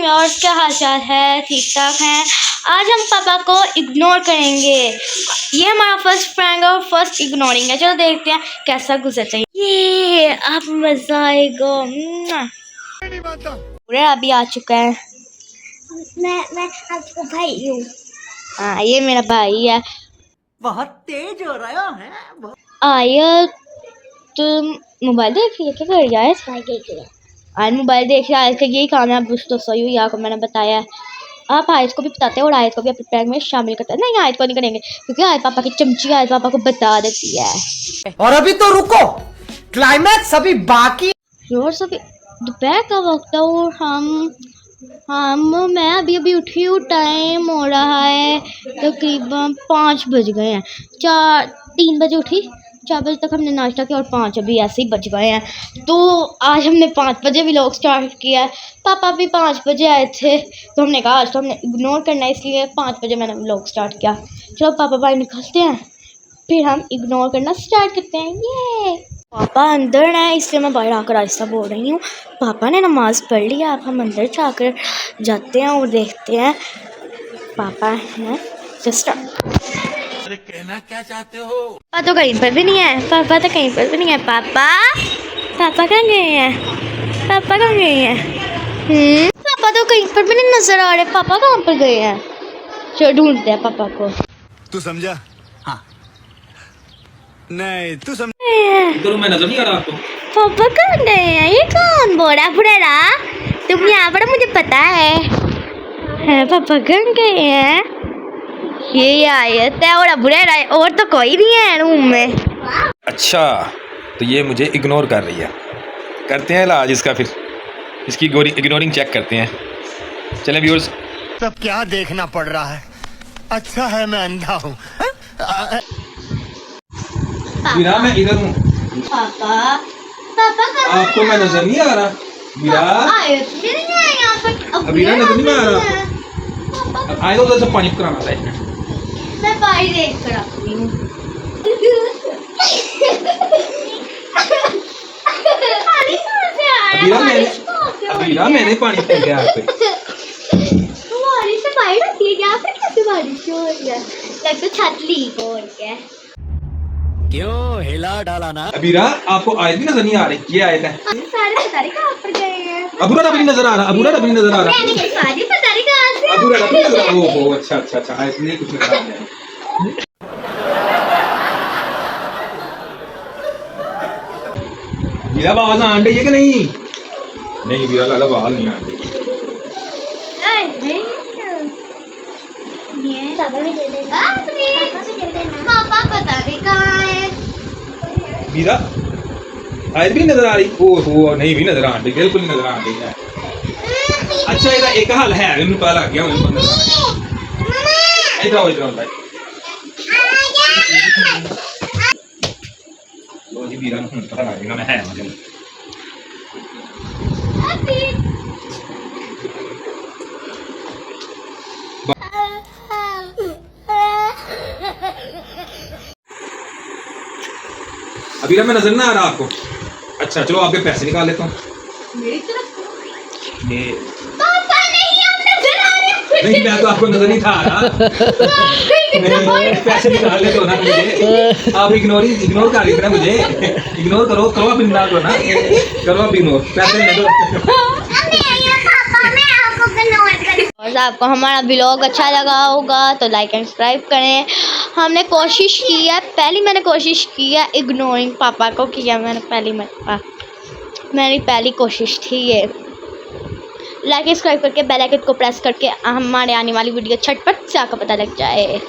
Viewers, क्या हाल चाल है? ठीक ठाक हैं। आज हम पापा को इग्नोर करेंगे। ये हमारा फर्स्ट प्रैंक और फर्स्ट इग्नोरिंग है। चलो देखते हैं कैसा गुजरता है। ये अब मजा आएगा। पूरे अभी आ चुका है। मैं आपको भाई हूँ। हाँ, ये मेरा भाई है। बहुत तेज हो रहा है। आया तुम मोबाइल देख रही है? क्या कर रही है? आज मोबाइल देख रही है। आज का यही काम है। अब तो सही हुई आपको मैंने बताया। आप आयत को भी बताते हैं और आयत को भी अपने प्रैंक में शामिल करते हैं। नहीं, आयत को नहीं करेंगे क्योंकि आयत पापा की चमची आयत पापा को बता देती है। और अभी तो रुको, क्लाइमैक्स अभी बाकी। और सभी दोपहर का वक्त है और मैं अभी उठी हूँ। टाइम हो रहा है तकरीबन 5 बज गए हैं। 3 बजे उठी, 4 बजे तक हमने नाश्ता किया और 5 अभी ऐसे ही बज गए हैं। तो आज हमने 5 बजे व्लॉग स्टार्ट किया है। पापा भी 5 बजे आए थे तो हमने कहा आज तो हमने इग्नोर करना है, इसलिए 5 बजे मैंने व्लॉग स्टार्ट किया। चलो पापा बाहर निकलते हैं, फिर हम इग्नोर करना स्टार्ट करते हैं। ये पापा अंदर है इसलिए मैं बाहर आकर आहिस्ता बोल रही हूँ। पापा ने नमाज़ पढ़ लिया। अब हम अंदर जाकर जाते हैं और देखते हैं पापा हैं। जस्ट अरे कहना क्या चाहते हो? पापा तो कहीं पर भी नहीं है। पापा तो कहीं पर भी नहीं है। पापा कहाँ गए हैं? पापा कहाँ गए हैं? पापा तो कहीं पर भी नहीं नजर आ रहे। पापा कहाँ पर गए हैं? चलो ढूंढते हैं पापा को। तू समझा? हाँ। नहीं तू समझ। इधर मैं नजर नहीं आ रहा आपको। पापा कहाँ गए हैं? ये कौन बोला फुरेरा? तुम यहाँ पर, मुझे पता है पापा कहाँ गए हैं? ये आयत है और अबुरेरा है और तो कोई नहीं है रूम में। अच्छा, तो ये मुझे इग्नोर कर रही है। करते हैं इलाज इसका, फिर इसकी इग्नोरिंग चेक करते हैं। चलें व्यूअर्स। सब क्या देखना पड़ रहा है? अच्छा है मैं अंधा हूँ। मीरा मैं इधर हूँ। पापा कहाँ आपको मैं नजर नहीं आ रहा? मीरा आयत भी नहीं है यहाँ पर। मीरा नजर नहीं आ रहा? आए तो उधर से पानी कराना था। मैं बाहर देख कर आती हूँ। अबीरा मैंने पानी फेंक दिया आप पे। बारिश से बाहर आती है क्या? फिर कैसे बारिश हो रही है? लग तो छत लीक हो रही है। क्यों हिला डाला ना? अबीरा आपको आयत भी नजर नहीं आ रही? ये आयत है। सारे पता नहीं कहाँ पर गए हैं। अबूरा भी नजर आ रहा। अबूरा भी नजर आ रहा। मैंने कहा सारे पता नहीं कहाँ से। अबूरा भी नजर आ रहा। ओहो अच्छा आयत नहीं कुछ नजर आ रहा है। मीरा आवाज आन रही है कि नहीं? नहीं मीरा का आवाज नहीं आ रही। पापा पता नहीं कहाँ है। मीरा आयत भी नजर आ रही? ओहो नहीं भी नजर आ रही, बिल्कुल नहीं नजर आ रही है। अच्छा ਇਹਦਾ एक हल है, मैंने पता लग गया। इधर आओ भाई। लो जी मीरा को पता लग गया मैं है मतलब। अभी मैं नजर ना आ रहा आपको? अच्छा चलो आपके पैसे निकाल लेता हूँ। मेरी तरफ ये पापा नहीं, हम नजर आ रहे हैं। नहीं मैं तो आपको नजर नहीं था आ रहा। नहीं पैसे निकाल लेते हो ना मुझे। आप इग्नोर कर रही थी ना मुझे। इग्नोर करो आप इग्नोर करो ना। करो आप इग्नोर, पैसे नहीं दो। और आपको हमारा व्लॉग अच्छा लगा होगा तो लाइक एंड सब्सक्राइब करें। हमने कोशिश की है, मैंने कोशिश की है इग्नोरिंग पापा को किया मैंने मेरी पहली कोशिश थी ये। लाइक सब्सक्राइब करके बेल आइकन को प्रेस करके हमारे आने वाली वीडियो झटपट से आपको पता लग जाए।